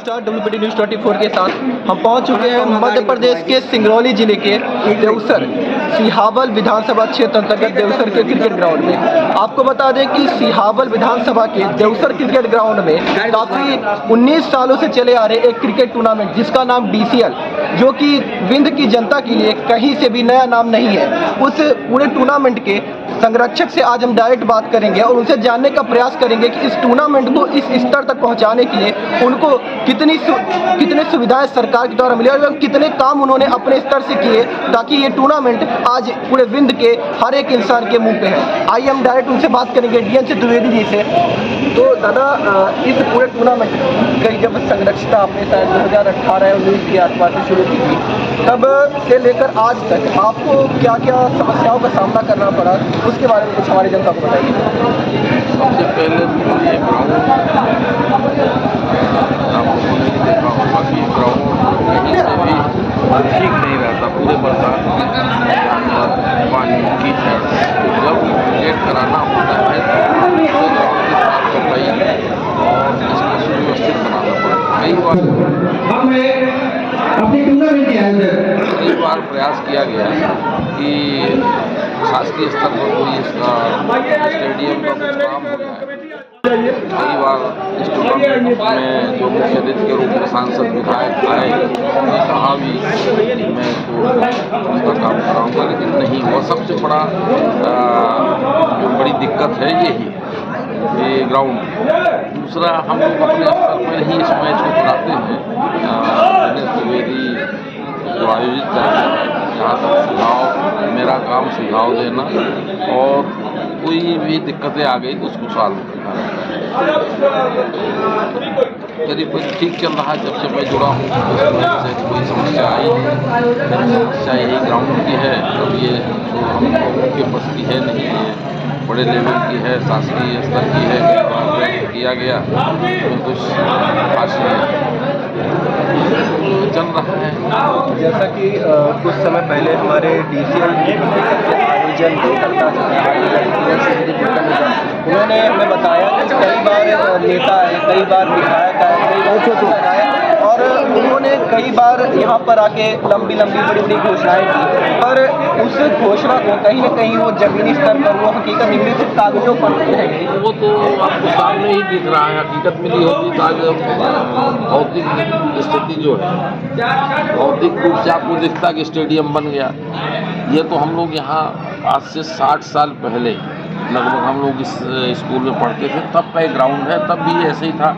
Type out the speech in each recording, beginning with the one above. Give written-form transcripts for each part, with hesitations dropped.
नमस्कार, WPT news 24 के साथ हम पहुंच चुके हैं मध्य प्रदेश के सिंगरौली जिले के देवसर सिहावल विधानसभा क्षेत्र अंतर्गत देवसर के क्रिकेट ग्राउंड में। आपको बता दें कि सिहावल विधानसभा के देवसर क्रिकेट ग्राउंड में काफ़ी 19 सालों से चले आ रहे एक क्रिकेट टूर्नामेंट जिसका नाम DCL, जो कि विंध्य की जनता के लिए कहीं से भी नया नाम नहीं है, उस पूरे टूर्नामेंट के संरक्षक से आज हम डायरेक्ट बात करेंगे और उनसे जानने का प्रयास करेंगे कि इस टूर्नामेंट को इस स्तर तक पहुंचाने के लिए उनको कितनी सुविधाएं सरकार के द्वारा मिली और कितने काम उन्होंने अपने स्तर से किए ताकि ये टूर्नामेंट आज पूरे विंध्य के हर एक इंसान के मुंह पे है। आइए हम डायरेक्ट उनसे बात करेंगे, DN द्विवेदी जी से। तो दादा, इस पूरे टूर्नामेंट की जब संरक्षता आपने शायद 2018-19 के आसपास से शुरू की थी, तब से लेकर आज तक आपको क्या क्या समस्याओं का सामना करना पड़ा, उसके बारे में कुछ हमारी जनता को बताइए। सबसे पहले तो ये ग्राउंड आप लोगों ने देखा होगा कि ग्राउंड कहीं से भी ठीक नहीं रहता, पूरे बरसात में पानी कीचड़। जब क्रिकेट कराना होता है तो ग्राउंड की साफ सफाई और इसको सुव्यवस्थित बनाना पड़ता है। कई बार प्रयास किया गया कि शासकीय स्तर पर कोई इसका स्टेडियम का कुछ काम हो जाए। कई बार इस टूर्नामेंट में जो मुख्य अतिथि के रूप में सांसद विधायक आए, कहा भी मैं उसका काम कराऊंगा, लेकिन नहीं हुआ। सबसे बड़ा जो बड़ी दिक्कत है यही ये ग्राउंड। दूसरा, हम लोग अपने स्तर पर ही इस मैच को कराते हैं। गणेश द्विवेदी जो आयोजित करते हैं, जहाँ तक सुझाव, मेरा काम सुझाव देना और कोई भी दिक्कतें आ गई तो उसको सॉल्व करना। करीब ठीक चल रहा है, जब से मैं जुड़ा हूँ से कोई समस्या आई नहीं। समस्या यही ग्राउंड की है। अब ये जो हम लोगों के बस की है नहीं, ये बड़े लेवल की है, शासकीय स्तर की है, किया गया तो कुछ खास चल रहा है। जैसा कि कुछ समय पहले हमारे DCL आयोजन उन्होंने हमें बताया कि कई बार नेता आए, कई बार विधायक आए, कई बार सांसद आए और उन्होंने कई बार यहाँ पर आके लंबी बड़ी घोषणाएं की, पर उस घोषणा को कहीं न कहीं वो जमीनी स्तर पर वो हकीकत निकली सिर्फ कागजों पर रहेगी। वो तो आपको सामने ही दिख रहा है। हकीकत मिली होती तो भौतिक स्थिति जो है, भौतिक रूप से आपको दिखता कि स्टेडियम बन गया। ये तो हम लोग यहाँ आज से 60 साल पहले लगभग हम लोग इस स्कूल में पढ़ते थे, तब का एक ग्राउंड है। तब भी ऐसे ही था,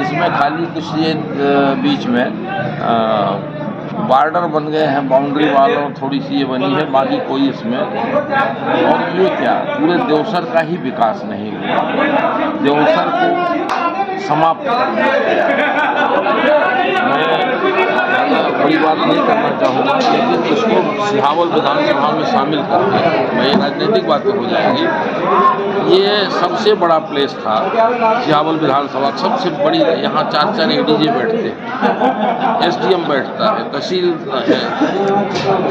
इसमें खाली कुछ ये बीच में बॉर्डर बन गए हैं, बाउंड्री वाल और थोड़ी सी ये बनी है, बाकी कोई इसमें। और ये क्या, पूरे देवसर का ही विकास नहीं हुआ। देवसर को समाप्त करना, मैं बड़ी बात नहीं करना चाहूँगा, लेकिन इसको सिहावल विधानसभा में शामिल करके मैं राजनीतिक बातें हो जाएंगी। ये सबसे बड़ा प्लेस था सिहावल विधानसभा, सबसे बड़ी। यहाँ 4 ADJ बैठते हैं, SDM बैठता है, तहसील है।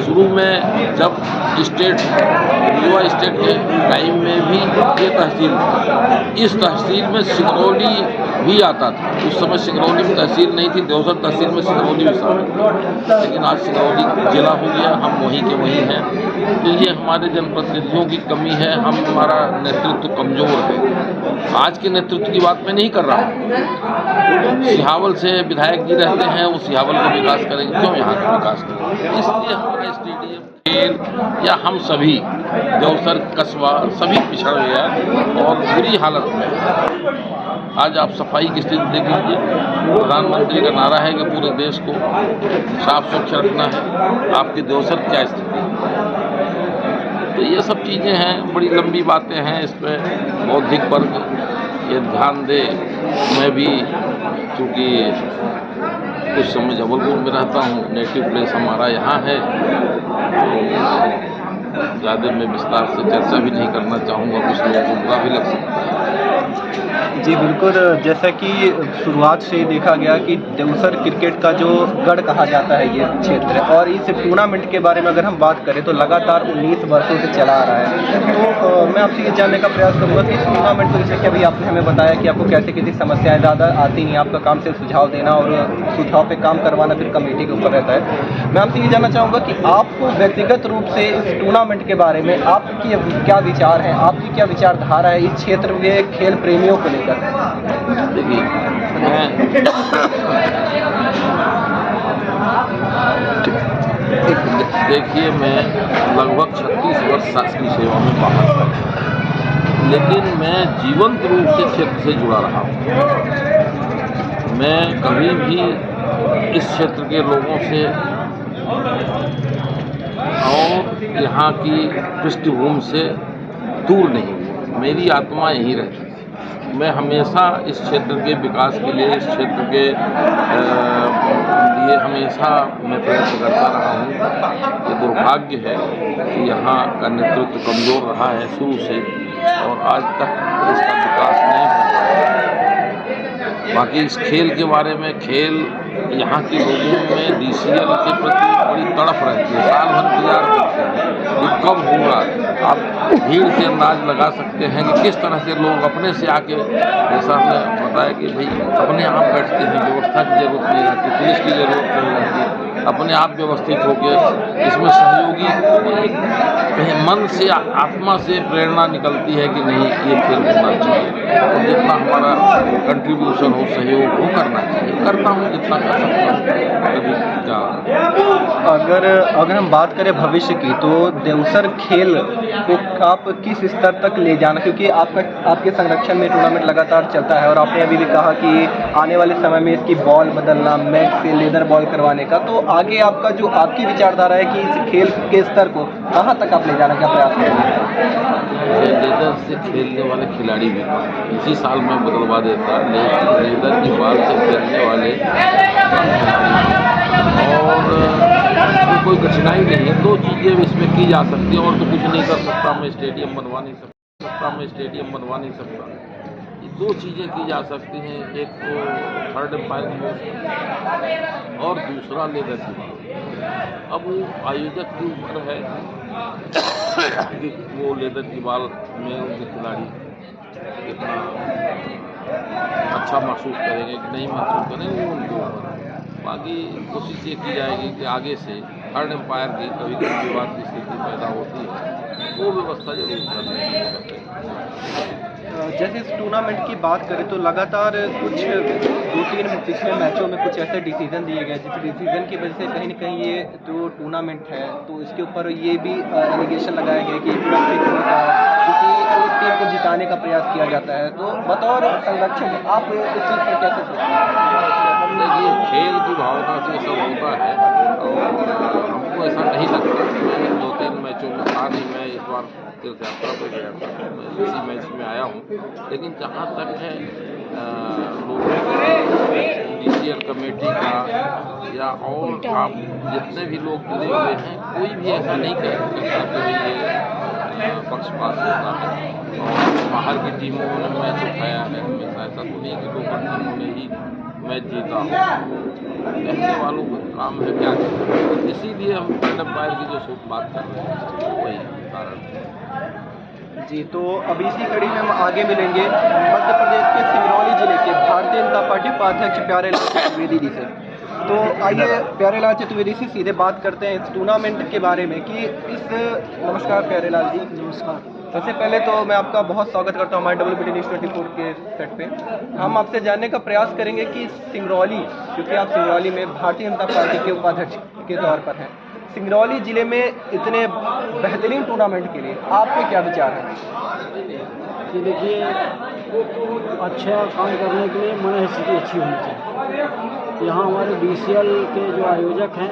शुरू में जब स्टेट युवा स्टेट के टाइम में भी ये तहसील था। इस तहसील में सिंगरौली भी आता था। उस समय सिंगरौली में तहसील नहीं थी, देवसर तहसील में सिंगरौली भी शामिल था, लेकिन आज सिंगरौली जिला हो गया। हम वहीं के वहीं हैं। तो ये हमारे जनप्रतिनिधियों की कमी है, हमारा नेतृत्व कमज़ोर है। आज के नेतृत्व की बात मैं नहीं कर रहा हूँ। सिहावल से विधायक जी रहते हैं, वो सिहावल का विकास करेंगे, क्यों यहाँ का विकास करेंगे? इसलिए हमारा स्टेडियम खेल या हम सभी देवसर कस्बा सभी पिछड़ गया और बुरी हालत में है। आज आप सफाई की स्थिति देख लीजिए। प्रधानमंत्री का नारा है कि पूरे देश को साफ स्वच्छ रखना है, आपके देवसर क्या स्थिति है? तो ये सब चीज़ें हैं, बड़ी लंबी बातें हैं। इस पर बौद्धिक वर्ग ये ध्यान दे। मैं भी चूँकि कुछ समय जबलपुर में रहता हूँ, नेटिव प्लेस हमारा यहाँ है, ज़्यादा मैं विस्तार से चर्चा भी नहीं करना चाहूँगा, कुछ लोगों को बुरा भी लग सकता है। जी बिल्कुल, जैसा कि शुरुआत से ही देखा गया कि देवसर क्रिकेट का जो गढ़ कहा जाता है ये क्षेत्र है, और इस टूर्नामेंट के बारे में अगर हम बात करें तो लगातार 19 वर्षों से चला आ रहा है। तो मैं आपसे ये जानने का प्रयास करूँगा कि इस टूर्नामेंट को, जैसे कि अभी आपने हमें बताया कि आपको कैसे किसी समस्याएं ज़्यादा आती नहीं, आपका काम सिर्फ सुझाव देना और सुझाव पे काम करवाना फिर कमेटी के ऊपर रहता है। मैं आपसे ये जानना चाहूँगा कि आपको व्यक्तिगत रूप से इस टूर्नामेंट के बारे में आपकी क्या विचार हैं, आपकी क्या विचारधारा है इस क्षेत्र के खेल प्रेमियों को लेकर? देखिए, मैं लगभग 36 वर्ष शासकीय सेवा में बाहर था, लेकिन मैं जीवंत रूप से क्षेत्र से जुड़ा रहा हूँ। मैं कभी भी इस क्षेत्र के लोगों से और यहाँ की पृष्ठभूमि से दूर नहीं हूँ। मेरी आत्मा यहीं रहती है। मैं हमेशा इस क्षेत्र के विकास के लिए, इस क्षेत्र के लिए हमेशा मैं प्रयत्न करता रहा हूँ। ये दुर्भाग्य है कि यहाँ का नेतृत्व कमज़ोर रहा है शुरू से, और आज तक इसका विकास नहीं हो पाया। बाकी इस खेल के बारे में, खेल यहाँ के लोगों में DCL के प्रति बड़ी तड़फ रहती है, साल भर इंतजार करते हैं कि कब होगा। आप भीड़ से अंदाज लगा सकते हैं कि किस तरह से लोग अपने से आके, जैसा आपने बताया कि भाई अपने आप बैठते हैं, व्यवस्था की जरूरत नहीं रहती, पुलिस की जरूरत नहीं रहती, अपने आप व्यवस्थित होकर इसमें सहयोगी कहीं मन से, आत्मा से प्रेरणा निकलती है कि नहीं ये खेल होना चाहिए, और जितना हमारा कंट्रीब्यूशन हो, सहयोग हो, करना चाहिए। करता हूँ जितना कर सकता हूँ। कभी क्या अगर हम बात करें भविष्य की, तो देवसर खेल को आप किस स्तर तक ले जाना, क्योंकि आपके संरक्षण में टूर्नामेंट लगातार चलता है, और आपने अभी भी कहा कि आने वाले समय में इसकी बॉल बदलना, मैट से लेदर बॉल करवाने का, तो आगे आपका जो आपकी विचारधारा है कि इस खेल के स्तर को कहाँ तक आप ले जाने का प्रयास करेंगे? लेदर से खेलने वाले खिलाड़ी भी इसी साल में बदलवा देता, लेकिन लेदर की बॉल से खेलने वाले और कोई कठिनाई नहीं है। दो चीज़ें इसमें की जा सकती हैं, और तो कुछ नहीं कर सकता मैं, स्टेडियम बनवा नहीं सकता। ये दो चीज़ें की जा सकती हैं, एक तो थर्ड एम्पायर पोस्ट और दूसरा लेदर की बॉल। अब वो आयोजक की ऊपर है कि वो लेदर की बॉल में उनके खिलाड़ी कितना अच्छा महसूस करेंगे कि नहीं महसूस करेंगे, वो उनके ऊपर। बाकी कोशिश ये की जाएगी कि आगे से थर्ड एम्पायर की कभी कभी विवाद की स्थिति पैदा होती है, वो व्यवस्था जरूर करने की। जैसे इस टूर्नामेंट की बात करें तो लगातार कुछ 2-3 पिछले मैचों में कुछ ऐसे डिसीजन दिए गए, जिस डिसीजन की वजह से कहीं न कहीं ये जो टूर्नामेंट है, तो इसके ऊपर ये भी एलिगेशन लगाया गया कि किसी एक टीम को जिताने का प्रयास किया जाता है। तो बतौर संरक्षक आप इस चीज़ पर कैसे सोचते हैं? देखिए, खेल की भावना से सब होता है, और हमको ऐसा नहीं लगता। मैं 2-3 मैचों में था नहीं, मैं इस बार तीर्थ यात्रा पर गया था, मैं इसी मैच में आया हूँ। लेकिन जहाँ तक है लोगों का, DCL कमेटी का, या और आप जितने भी लोग जुड़े हुए हैं, कोई भी ऐसा नहीं कह सकता कि ये पक्षपात होता है और बाहर की टीमों ने मैच उठाया है। हमेशा ऐसा तो नहीं कि लोकल टीमों ने ही मैच जीता हो, कहने वालों का काम है क्या करें। इसीलिए हम थर्ड एम्पायर की जो बात कर रहे हैं वही कारण है। जी, तो अब इसी कड़ी में हम आगे मिलेंगे मध्य प्रदेश के सिंगरौली जिले के भारतीय जनता पार्टी उपाध्यक्ष प्यारेलाल चतुर्वेदी जी से। तो आइए प्यारेलाल चतुर्वेदी से सीधे बात करते हैं इस टूर्नामेंट के बारे में कि नमस्कार प्यारेलाल जी। नमस्कार। सबसे पहले तो मैं आपका बहुत स्वागत करता हूँ हमारे WBT News 24 के सेट पे। हम आपसे जानने का प्रयास करेंगे कि सिंगरौली, क्योंकि आप सिंगरौली में भारतीय जनता पार्टी के उपाध्यक्ष के तौर पर हैं, सिंगरौली जिले में इतने बेहतरीन टूर्नामेंट के लिए आपके क्या विचार हैं? कि देखिए, अच्छा काम करने के लिए मन स्थिति अच्छी होनी चाहिए। यहाँ हमारे DCL के जो आयोजक हैं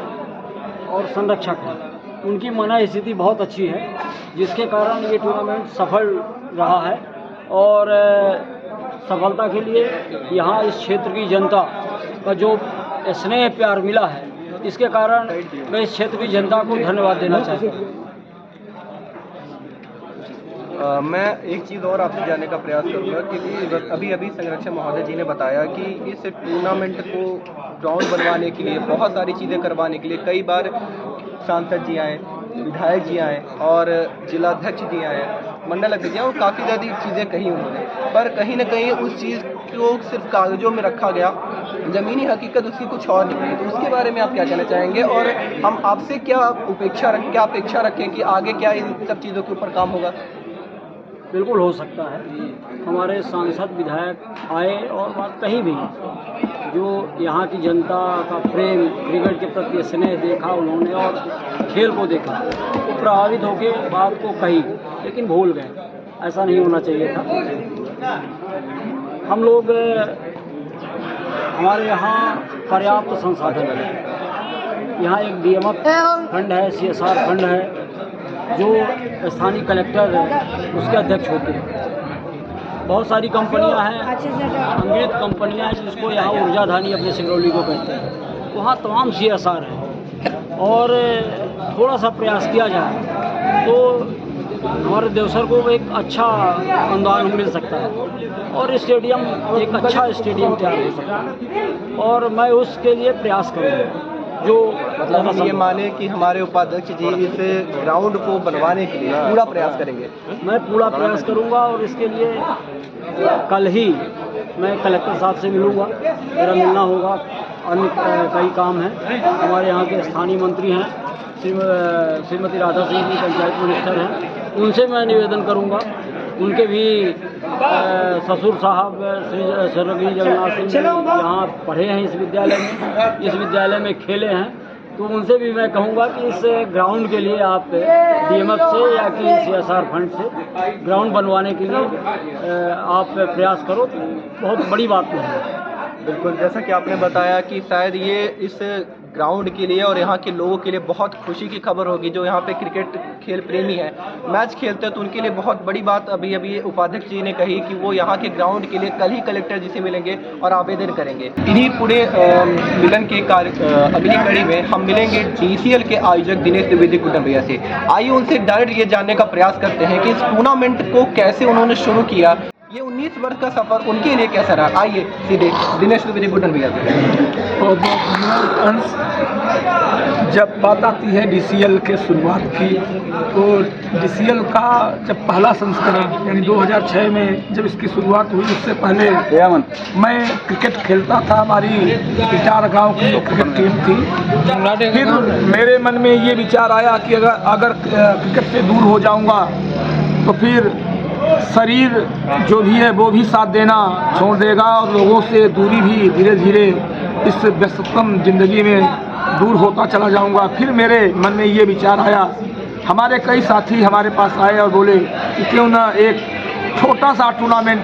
और संरक्षक हैं, उनकी मन स्थिति बहुत अच्छी है, जिसके कारण ये टूर्नामेंट सफल रहा है। और सफलता के लिए यहाँ इस क्षेत्र की जनता का जो स्नेह प्यार मिला है, इसके कारण मैं इस क्षेत्र की जनता को धन्यवाद देना चाहता हूँ। मैं एक चीज़ और आपसे जानने का प्रयास करूंगा कि अभी अभी संरक्षक महोदय जी ने बताया कि इस टूर्नामेंट को ग्राउंड बनवाने के लिए बहुत सारी चीज़ें करवाने के लिए कई बार सांसद जी आए, विधायक जी आए और जिलाध्यक्ष जी आए, मंडल अध्यक्ष और काफ़ी ज़्यादा चीज़ें कही उन्होंने, पर कहीं ना कहीं उस चीज़ को सिर्फ कागजों में रखा गया, ज़मीनी हकीकत उसकी कुछ और निकली। तो उसके बारे में आप क्या कहना चाहेंगे और हम आपसे क्या अपेक्षा रखें कि आगे क्या इन सब चीज़ों के ऊपर काम होगा? बिल्कुल हो सकता है। हमारे सांसद विधायक आए और बात कहीं भी जो यहाँ की जनता का प्रेम, क्रिकेट के प्रति स्नेह देखा उन्होंने और खेल को देखा, वो प्रभावित होकर बात को कही, लेकिन भूल गए। ऐसा नहीं होना चाहिए था। हम लोग हमारे यहाँ पर्याप्त संसाधन है। यहाँ एक DMF फंड है, CSR फंड है, जो स्थानीय कलेक्टर उसके अध्यक्ष होते हैं। बहुत सारी कंपनियां हैं, अंग्रेज कंपनियां हैं जिसको यहाँ ऊर्जाधानी अपने सिंगरौली को कहते हैं। वहाँ तमाम CSR है और थोड़ा सा प्रयास किया जाए तो हमारे देवसर को एक अच्छा अनुदान मिल सकता है और स्टेडियम एक अच्छा स्टेडियम तैयार हो सकता है और मैं उसके लिए प्रयास करूँगा। जो मतलब हम ये माने कि हमारे उपाध्यक्ष जी इस ग्राउंड को बनवाने के लिए पूरा प्रयास करेंगे। मैं पूरा प्रयास करूंगा और इसके लिए कल ही मैं कलेक्टर साहब से मिलूंगा, मेरा मिलना होगा। अन्य कई काम हैं। हमारे यहाँ के स्थानीय मंत्री हैं, श्रीमती राधा सिंह जी पंचायत मिनिस्टर हैं, उनसे मैं निवेदन करूंगा। उनके भी ससुर साहब श्री स्वर्गीय जगन्नाथ सिंह जी यहाँ पढ़े हैं इस विद्यालय में खेले हैं, तो उनसे भी मैं कहूँगा कि इस ग्राउंड के लिए आप DMF से या कि CSR फंड से ग्राउंड बनवाने के लिए आप प्रयास करो, बहुत बड़ी बात नहीं है। बिल्कुल, जैसा कि आपने बताया कि शायद ये इस ग्राउंड के लिए और यहाँ के लोगों के लिए बहुत खुशी की खबर होगी जो यहाँ पे क्रिकेट खेल प्रेमी है, मैच खेलते हैं, तो उनके लिए बहुत बड़ी बात अभी उपाध्यक्ष जी ने कही कि वो यहाँ के ग्राउंड के लिए कल ही कलेक्टर जी से मिलेंगे और आवेदन करेंगे। इन्हीं पूरे मिलन के अगली कड़ी में हम मिलेंगे DCL के आयोजक दिनेश द्विवेदी कुटुंबिया से। आइए उनसे डायरेक्ट ये जानने का प्रयास करते हैं कि इस टूर्नामेंट को कैसे उन्होंने शुरू किया, ये 19 वर्ष का सफ़र उनके लिए कैसा रहा। आइए सीधे दिनेश द्विवेदी कुटुंबिया से। और जब बात आती है DCL के शुरुआत की, तो DCL का जब पहला संस्करण यानी 2006 में जब इसकी शुरुआत हुई, उससे पहले मैं क्रिकेट खेलता था। हमारी इटार गांव की जो क्रिकेट टीम थी। फिर मेरे मन में ये विचार आया कि अगर क्रिकेट से दूर हो जाऊंगा तो फिर शरीर जो भी है वो भी साथ देना छोड़ देगा और लोगों से दूरी भी धीरे धीरे इस व्यस्ततम जिंदगी में दूर होता चला जाऊंगा। फिर मेरे मन में ये विचार आया, हमारे कई साथी हमारे पास आए और बोले कि क्यों ना एक छोटा सा टूर्नामेंट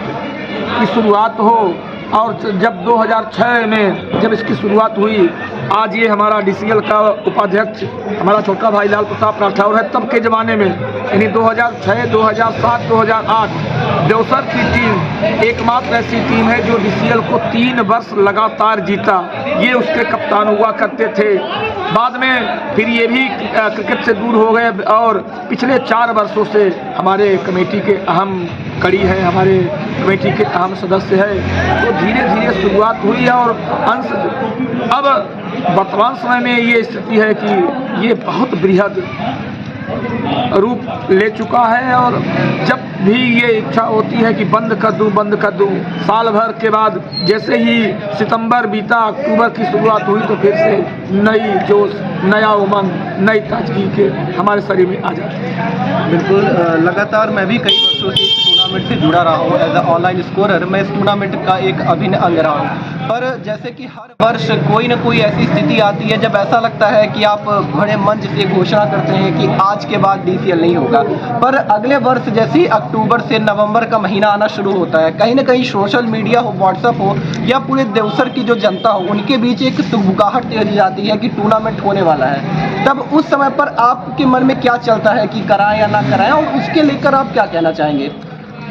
की शुरुआत हो। और जब 2006 में जब इसकी शुरुआत हुई, आज ये हमारा DCL का उपाध्यक्ष हमारा छोटा भाई लाल प्रताप राठौर है। तब के ज़माने में यानी 2006, 2007, 2008 देवसर की टीम एकमात्र ऐसी टीम है जो DCL को 3 वर्ष लगातार जीता। ये उसके कप्तान हुआ करते थे। बाद में फिर ये भी क्रिकेट से दूर हो गए और पिछले 4 वर्षों से हमारे कमेटी के अहम कड़ी है, हमारे कमेटी के अहम सदस्य है। तो धीरे धीरे शुरुआत हुई और अंश अब वर्तमान समय में ये स्थिति है कि ये बहुत बृहद रूप ले चुका है। और जब भी ये इच्छा होती है कि बंद कर दूं, साल भर के बाद जैसे ही सितंबर बीता, अक्टूबर की शुरुआत हुई तो फिर से नई जोश, नया उमंग, नई ताजगी के हमारे शरीर में आ जाते हैं। बिल्कुल, लगातार मैं भी कई वर्षों से इस टूर्नामेंट से जुड़ा रहा हूँ। एज अ ऑनलाइन स्कोरर मैं इस टूर्नामेंट का एक अभिन्न अंग रहा हूँ। पर जैसे कि हर वर्ष कोई ना कोई ऐसी स्थिति आती है जब ऐसा लगता है कि आप बड़े मंच से घोषणा करते हैं कि आज के बाद DCL नहीं होगा, पर अगले वर्ष जैसे अक्टूबर से नवंबर का महीना आना शुरू होता है, कहीं ना कहीं सोशल मीडिया हो, व्हाट्सएप हो या पूरे देवसर की जो जनता हो, उनके बीच एक सुगबुगाहट तेज जाती है कि टूर्नामेंट होने वाला है। तब उस समय पर आपके मन में क्या चलता है कि कराएं या ना कराएं, और उसके लेकर आप क्या कहना चाहेंगे?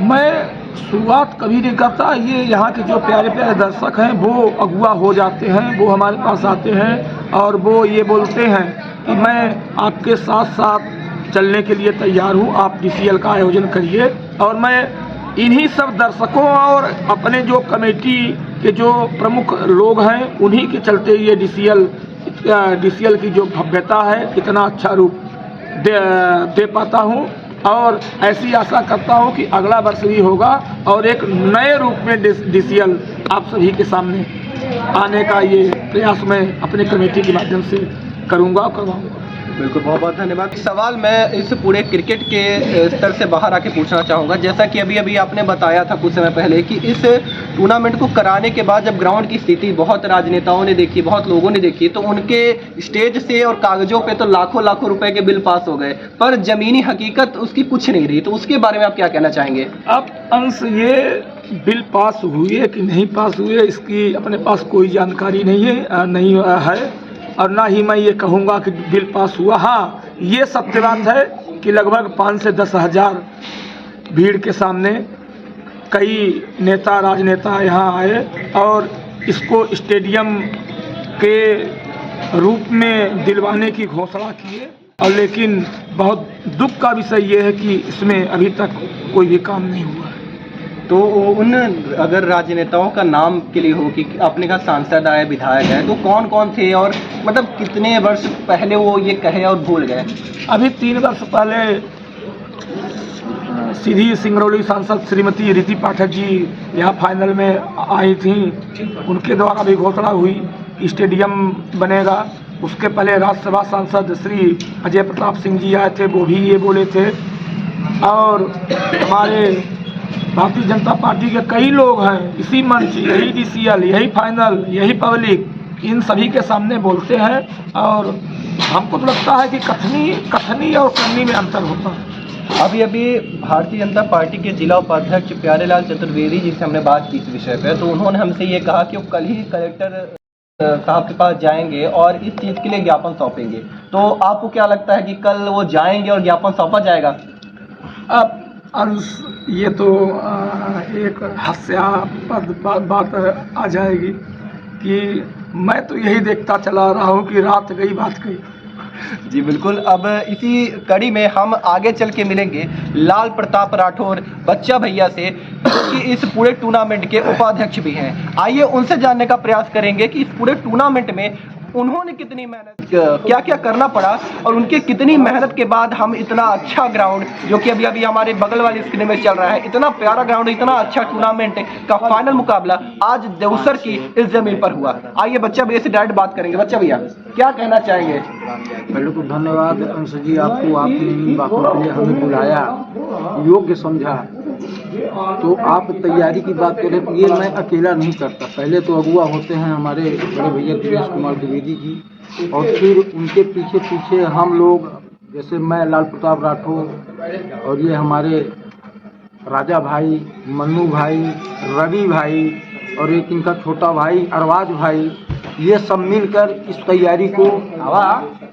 मैं शुरुआत कभी नहीं करता। ये यहाँ के जो प्यारे प्यारे दर्शक हैं वो अगुआ हो जाते हैं, वो हमारे पास आते हैं और वो ये बोलते हैं कि मैं आपके साथ साथ चलने के लिए तैयार हूँ। आप DCL का आयोजन करिए और मैं इन्हीं सब दर्शकों और अपने जो कमेटी के जो प्रमुख लोग हैं उन्हीं के चलते ये DCL की जो भव्यता है इतना अच्छा रूप दे पाता हूँ और ऐसी आशा करता हूँ कि अगला वर्ष भी होगा और एक नए रूप में DCL आप सभी के सामने आने का ये प्रयास मैं अपने कमेटी के माध्यम से करूँगा और करवाऊँगा। बिल्कुल, बहुत बहुत धन्यवाद। सवाल मैं इस पूरे क्रिकेट के स्तर से बाहर आके पूछना चाहूँगा, जैसा कि अभी आपने बताया था कुछ समय पहले कि इस टूर्नामेंट को कराने के बाद जब ग्राउंड की स्थिति बहुत राजनेताओं ने देखी, बहुत लोगों ने देखी, तो उनके स्टेज से और कागजों पे तो लाखों रुपए के बिल पास हो गए, पर ज़मीनी हकीकत उसकी कुछ नहीं रही। तो उसके बारे में आप क्या कहना चाहेंगे? अब अंश ये बिल पास हुए कि नहीं पास हुए इसकी अपने पास कोई जानकारी नहीं है और ना ही मैं ये कहूँगा कि बिल पास हुआ। हाँ, ये सत्य बात है कि लगभग 5 से 10 हज़ार भीड़ के सामने कई नेता राजनेता यहाँ आए और इसको स्टेडियम के रूप में दिलवाने की घोषणा किए और लेकिन बहुत दुख का विषय ये है कि इसमें अभी तक कोई भी काम नहीं हुआ है। तो उन अगर राजनेताओं का नाम के लिए हो कि आपने कहा सांसद आए, विधायक है, तो कौन कौन थे और मतलब कितने वर्ष पहले वो ये कहे और भूल गए? अभी 3 वर्ष पहले सीधी सिंगरौली सांसद श्रीमती रीति पाठक जी यहाँ फाइनल में आई थी, उनके द्वारा भी घोषणा हुई कि स्टेडियम बनेगा। उसके पहले राज्यसभा सांसद श्री अजय प्रताप सिंह जी आए थे, वो भी ये बोले थे और हमारे भारतीय जनता पार्टी के कई लोग हैं इसी मंच, यही DCL, यही फाइनल, यही पब्लिक, इन सभी के सामने बोलते हैं और हमको तो लगता है कि कथनी और करनी में अंतर होता है। अभी भारतीय जनता पार्टी के जिला उपाध्यक्ष प्यारेलाल चतुर्वेदी जी से हमने बात की इस विषय पर, तो उन्होंने हमसे ये कहा कि वो कल ही कलेक्टर साहब के पास जाएंगे और इस चीज़ के लिए ज्ञापन सौंपेंगे। तो आपको क्या लगता है कि कल वो जाएंगे और ज्ञापन सौंपा जाएगा? अब ये तो एक हास्यास्पद बात आ जाएगी कि मैं तो यही देखता चला रहा हूँ कि रात गई बात गई। जी बिल्कुल। अब इसी कड़ी में हम आगे चल के मिलेंगे लाल प्रताप राठौर बच्चा भैया से, जो कि इस पूरे टूर्नामेंट के उपाध्यक्ष भी हैं। आइए उनसे जानने का प्रयास करेंगे कि इस पूरे टूर्नामेंट में उन्होंने कितनी मेहनत, क्या क्या करना पड़ा और उनके कितनी मेहनत के बाद हम इतना अच्छा ग्राउंड, जो कि अभी हमारे बगल वाली स्क्रीन में चल रहा है, इतना प्यारा ग्राउंड, इतना अच्छा टूर्नामेंट का फाइनल मुकाबला आज देवसर की इस जमीन पर हुआ। आइए बच्चा भैया से डायरेक्ट बात करेंगे। बच्चा भैया क्या कहना चाहेंगे? पहले तो धन्यवाद अंश जी, आपको आपने इन बातों के लिए हमें बुलाया, योग्य समझा। तो आप तैयारी की बात करें तो ये मैं अकेला नहीं करता, पहले तो अगुआ होते हैं हमारे बड़े भैया दिनेश कुमार द्विवेदी जी और फिर उनके पीछे हम लोग, जैसे मैं लाल प्रताप राठौर और ये हमारे राजा भाई, मन्नू भाई, रवि भाई और एक इनका छोटा भाई अरवाज भाई, ये सब मिलकर इस तैयारी को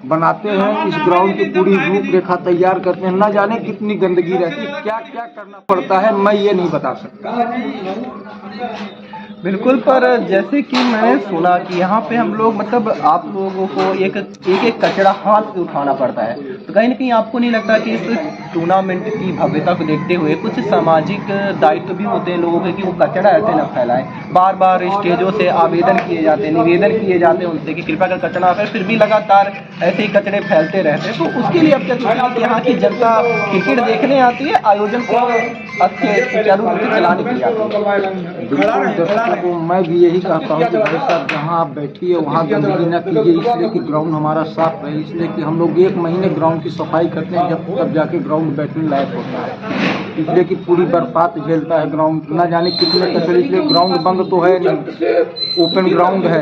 बनाते हैं। इस ग्राउंड की पूरी रूपरेखा तैयार करते हैं। न जाने कितनी गंदगी रहती है, क्या क्या करना पड़ता है, मैं ये नहीं बता सकता। बिल्कुल, पर जैसे कि मैंने सुना कि यहाँ पे हम लोग मतलब आप लोगों को एक कचरा हाथ से उठाना पड़ता है, तो कहीं ना कहीं आपको नहीं लगता कि इस टूर्नामेंट की भव्यता को देखते हुए कुछ सामाजिक दायित्व भी होते हैं लोगों के कि वो कचरा ऐसे न फैलाएं? बार बार स्टेजों से आवेदन किए जाते हैं, निवेदन किए जाते हैं उनसे कि कृपया कर कचरा फैले, फिर भी लगातार ऐसे ही कचरे फैलते रहते हैं। तो उसके लिए अब क्या यहाँ की जनता क्रिकेट देखने आती है, आयोजन को अच्छे सुचारू रूप से चलाने के लिए आती है? तो मैं भी यही कहता हूँ कि भाई साहब जहाँ आप बैठिए वहाँ गंदगी न कीजिए, इसलिए कि ग्राउंड हमारा साफ रहे। इसलिए कि हम लोग 1 महीने ग्राउंड की सफाई करते हैं, तब जाके ग्राउंड बैठने लायक होता है। इसलिए कि पूरी बरसात झेलता है ग्राउंड, न जाने कितने कचरे, इसलिए ग्राउंड बंद तो है नहीं, ओपन ग्राउंड है।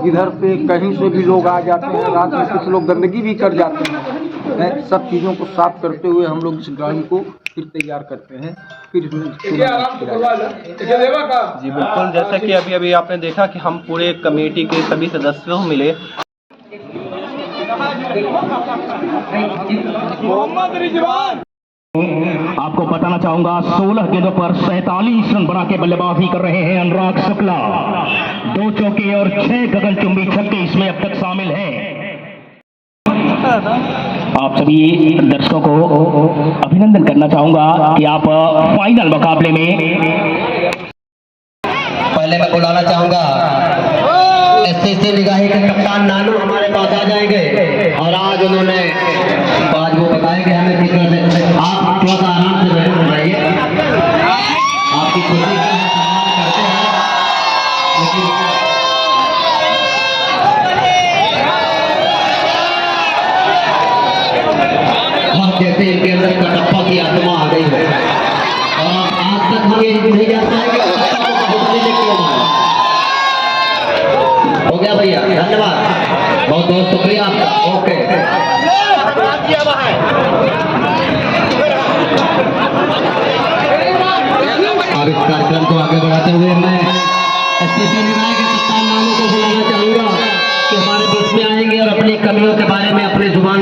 इधर से कहीं से भी लोग आ जाते हैं, रात में कुछ लोग गंदगी भी कर जाते हैं। सब चीज़ों को साफ करते हुए हम लोग इस ग्राउंड को फिर तैयार करते हैं, फिर इसमें जी बिल्कुल। जैसा कि अभी आपने देखा कि हम पूरे कमेटी के सभी सदस्यों मिले। आपको बताना चाहूंगा 16 गेंदों पर 47 रन बना के बल्लेबाजी कर रहे हैं अनुराग शुक्ला। 2 चौके और 6 गगनचुंबी छक्के इसमें अब तक शामिल हैं। आप सभी दर्शकों को अभिनंदन करना चाहूंगा कि आप फाइनल मुकाबले में पहले मैं बुलाना चाहूंगा एससीसी निगाही के कप्तान नानू हमारे पास आ जाएंगे और आज उन्होंने आज वो बताएंगे हमें किस तरह से आप थोड़ा सा आराम से रहिए। आपकी खुशी का सम्मान करते हैं लेकिन हम जैसे इनके अंदर कटप्पा की आत्मा आ गई है और आज तक हम ये नहीं जान पाएंगे हो गया भैया, धन्यवाद, बहुत बहुत शुक्रिया आपका। ओके अब इस कार्यक्रम को आगे बढ़ाते हुए मैं एससीसी निगाही के कप्तान नानू को बुलाना चाहूंगा कि हमारे बीच में आएंगे और अपनी कमियों के बारे में अपनी जुबान